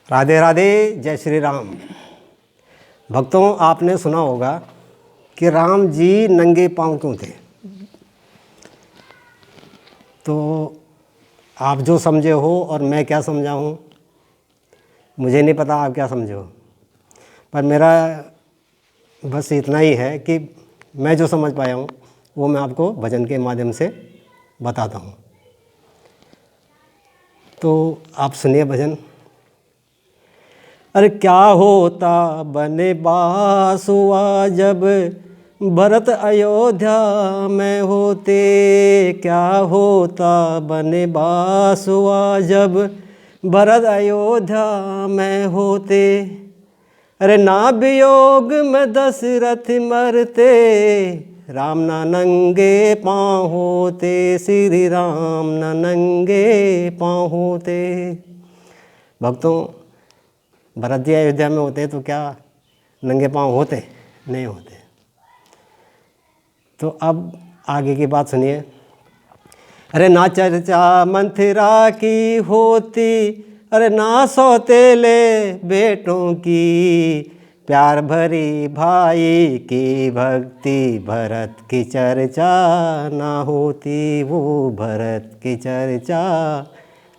राधे राधे, जय श्री राम। भक्तों, आपने सुना होगा कि राम जी नंगे पांव क्यों थे। तो आप जो समझे हो और मैं क्या समझा हूँ मुझे नहीं पता आप क्या समझे हो, पर मेरा बस इतना ही है कि मैं जो समझ पाया हूँ वो मैं आपको भजन के माध्यम से बताता हूँ। तो आप सुनिए भजन। अरे क्या होता बने बासुआ जब भरत अयोध्या में होते, क्या होता बने बासुआ जब भरत अयोध्या में होते। अरे ना वियोग में दशरथ मरते, राम ना नंगे पाँव होते, श्री राम ना नंगे पाँव होते। भक्तों, भरत जी अयोध्या में होते तो क्या नंगे पाँव होते? नहीं होते। तो अब आगे की बात सुनिए। अरे ना चर्चा मंथरा की होती, अरे ना सौतेले बेटों की, प्यार भरी भाई की भक्ति भरत की चर्चा ना होती, वो भरत की चर्चा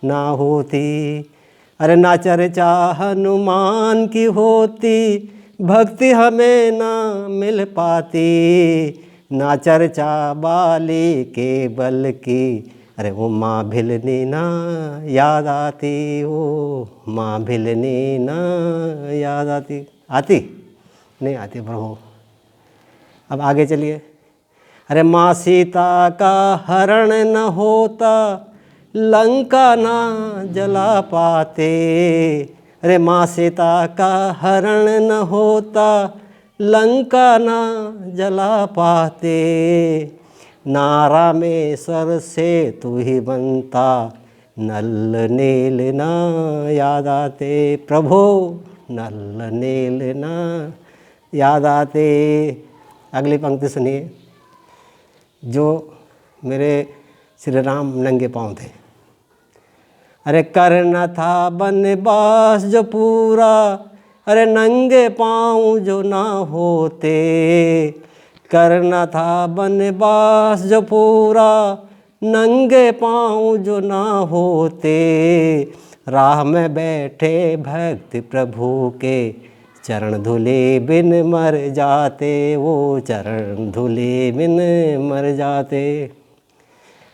ना होती। अरे ना चर्चा हनुमान की होती, भक्ति हमें ना मिल पाती, ना चर्चा बाली के बल की, अरे वो माँ भिलनी ना याद आती, वो माँ भिलनी ना याद आती। आती नहीं आती प्रभु। अब आगे चलिए। अरे माँ सीता का हरण न होता, लंका ना जला पाते। अरे माँ सीता का हरण न होता, लंका ना जला पाते। नारा में सर से तू ही बनता, नल नील ना याद आते। प्रभु नल नील ना याद आते। अगली पंक्ति सुनिए। जो मेरे श्री राम नंगे पाँव थे। अरे करना था वनवास जो पूरा, अरे नंगे पाँव जो ना होते। करना था वनवास जो पूरा, नंगे पाँव जो ना होते। राह में बैठे भक्त प्रभु के, चरण धुले बिन मर जाते, वो चरण धुले बिन मर जाते।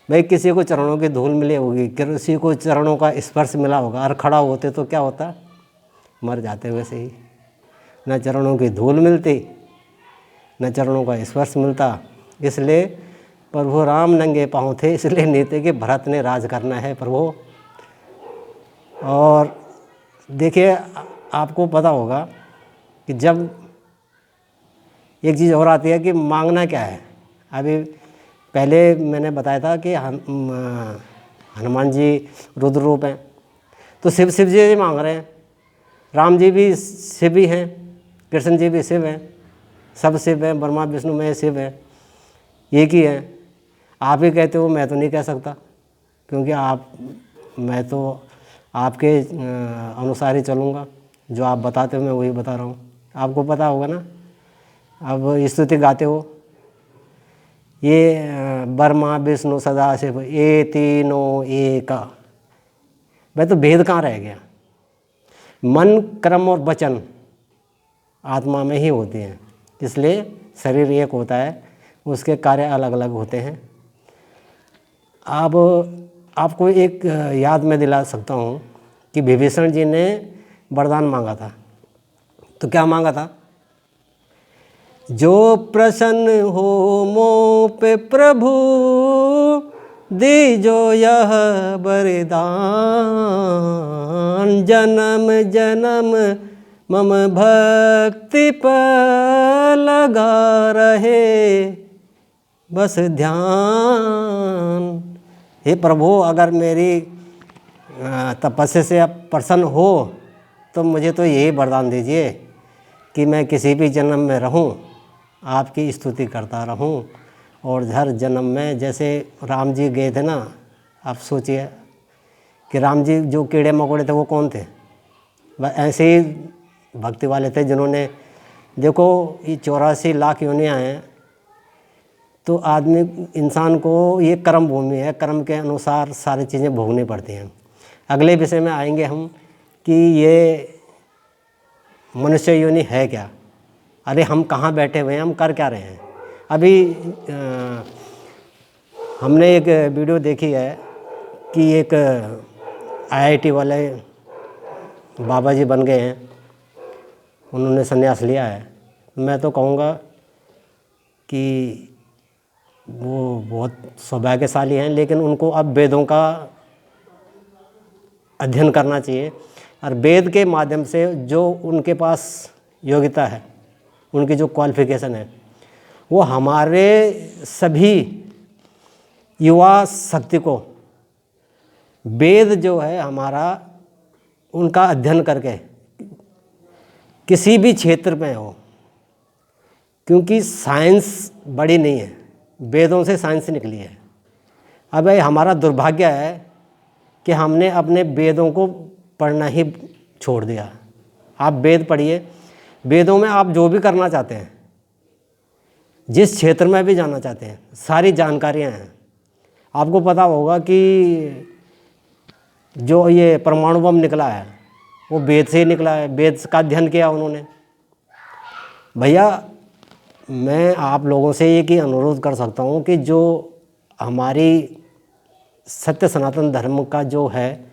भाई किसी को चरणों की धूल मिली होगी, किसी को चरणों का स्पर्श मिला होगा, और खड़ा होते तो क्या होता? मर जाते। वैसे ही न चरणों की धूल मिलती, न चरणों का स्पर्श मिलता। इसलिए प्रभु राम नंगे पाँव थे, इसलिए नहीं थे कि भरत ने राज करना है प्रभु। और देखिए, आपको पता होगा कि जब एक चीज़ और आती है कि मांगना क्या है। अभी पहले मैंने बताया था कि हनुमान जी रुद्र रूप हैं, तो शिव जी मांग रहे हैं। राम जी भी शिव ही हैं, कृष्ण जी भी शिव हैं, सब शिव हैं, ब्रह्मा विष्णु में शिव हैं, एक ही हैं। आप ही कहते हो, मैं तो नहीं कह सकता, क्योंकि मैं तो आपके अनुसार ही चलूँगा। जो आप बताते हो मैं वही बता रहा हूँ। आपको पता होगा ना। अब स्तुति गाते हो, ये ब्रह्मा विष्णु सदाशिव ये तीनों एक। भाई तो भेद कहाँ रह गया? मन, कर्म और वचन आत्मा में ही होते हैं, इसलिए शरीर एक होता है, उसके कार्य अलग अलग होते हैं। अब आपको एक याद में दिला सकता हूँ कि विभीषण जी ने वरदान मांगा था। तो क्या मांगा था? जो प्रसन्न हो मोह पे प्रभु, दीजो यह वरदान, जन्म जन्म मम भक्ति पर लगा रहे बस ध्यान। हे प्रभु, अगर मेरी तपस्या से आप प्रसन्न हो तो मुझे तो यही वरदान दीजिए कि मैं किसी भी जन्म में रहूं, आपकी स्तुति करता रहूं। और हर जन्म में, जैसे राम जी गए थे ना, आप सोचिए कि राम जी जो कीड़े मकोड़े थे वो कौन थे? ऐसे ही भक्ति वाले थे जिन्होंने, देखो ये 84 लाख योनियाँ हैं, तो आदमी इंसान को ये कर्म भूमि है, कर्म के अनुसार सारी चीज़ें भोगनी पड़ती हैं। अगले विषय में आएंगे हम कि ये मनुष्य योनि है क्या, अरे हम कहाँ बैठे हुए हैं, हम कर क्या रहे हैं। अभी हमने एक वीडियो देखी है कि एक IIT वाले बाबा जी बन गए हैं, उन्होंने संन्यास लिया है। मैं तो कहूँगा कि वो बहुत सौभाग्यशाली हैं, लेकिन उनको अब वेदों का अध्ययन करना चाहिए और वेद के माध्यम से जो उनके पास योग्यता है, उनकी जो क्वालिफिकेशन है, वो हमारे सभी युवा शक्ति को वेद जो है हमारा, उनका अध्ययन करके किसी भी क्षेत्र में हो, क्योंकि साइंस बड़ी नहीं है, वेदों से साइंस निकली है। अब हमारा दुर्भाग्य है कि हमने अपने वेदों को पढ़ना ही छोड़ दिया। आप वेद पढ़िए, वेदों में आप जो भी करना चाहते हैं, जिस क्षेत्र में भी जाना चाहते हैं, सारी जानकारियां हैं। आपको पता होगा कि जो ये परमाणु बम निकला है वो वेद से ही निकला है, वेद का अध्ययन किया उन्होंने। भैया मैं आप लोगों से एक ही अनुरोध कर सकता हूँ कि जो हमारी सत्य सनातन धर्म का जो है,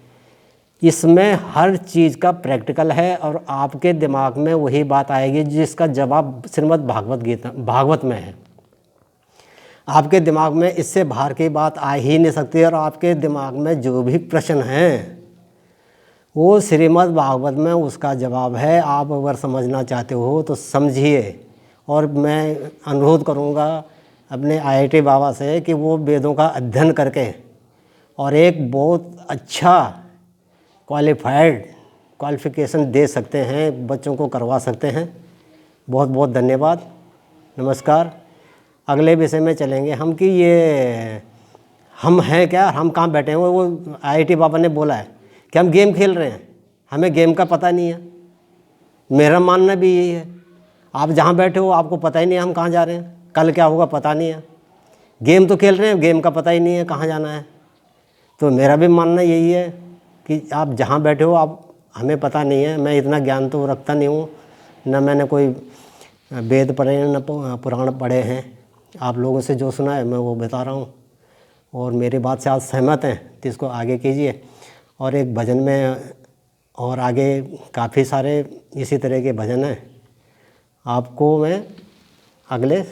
इसमें हर चीज़ का प्रैक्टिकल है और आपके दिमाग में वही बात आएगी जिसका जवाब श्रीमद् भागवत में है। आपके दिमाग में इससे बाहर की बात आ ही नहीं सकती, और आपके दिमाग में जो भी प्रश्न हैं वो श्रीमद् भागवत में उसका जवाब है। आप अगर समझना चाहते हो तो समझिए, और मैं अनुरोध करूँगा अपने IIT बाबा से कि वो वेदों का अध्ययन करके और एक बहुत अच्छा क्वालिफ़िकेशन दे सकते हैं, बच्चों को करवा सकते हैं। बहुत बहुत धन्यवाद, नमस्कार। अगले विषय में चलेंगे हम कि ये हम हैं क्या, हम कहाँ बैठे हैं। वो IIT बाबा ने बोला है कि हम गेम खेल रहे हैं, हमें गेम का पता नहीं है। मेरा मानना भी यही है, आप जहाँ बैठे हो आपको पता ही नहीं है हम कहाँ जा रहे हैं, कल क्या होगा पता नहीं है। गेम तो खेल रहे हैं, गेम का पता ही नहीं है कहाँ जाना है। तो मेरा भी मानना यही है कि आप जहाँ बैठे हो, आप हमें पता नहीं है। मैं इतना ज्ञान तो रखता नहीं हूँ, न मैंने कोई वेद पढ़े हैं न पुराण पढ़े हैं। आप लोगों से जो सुना है मैं वो बता रहा हूँ, और मेरी बात से आप सहमत हैं तो इसको आगे कीजिए। और एक भजन में और आगे काफ़ी सारे इसी तरह के भजन हैं, आपको मैं अगले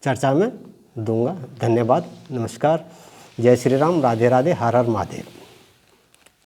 चर्चा में दूंगा। धन्यवाद, नमस्कार, जय श्री राम, राधे राधे, हर हर महादेव।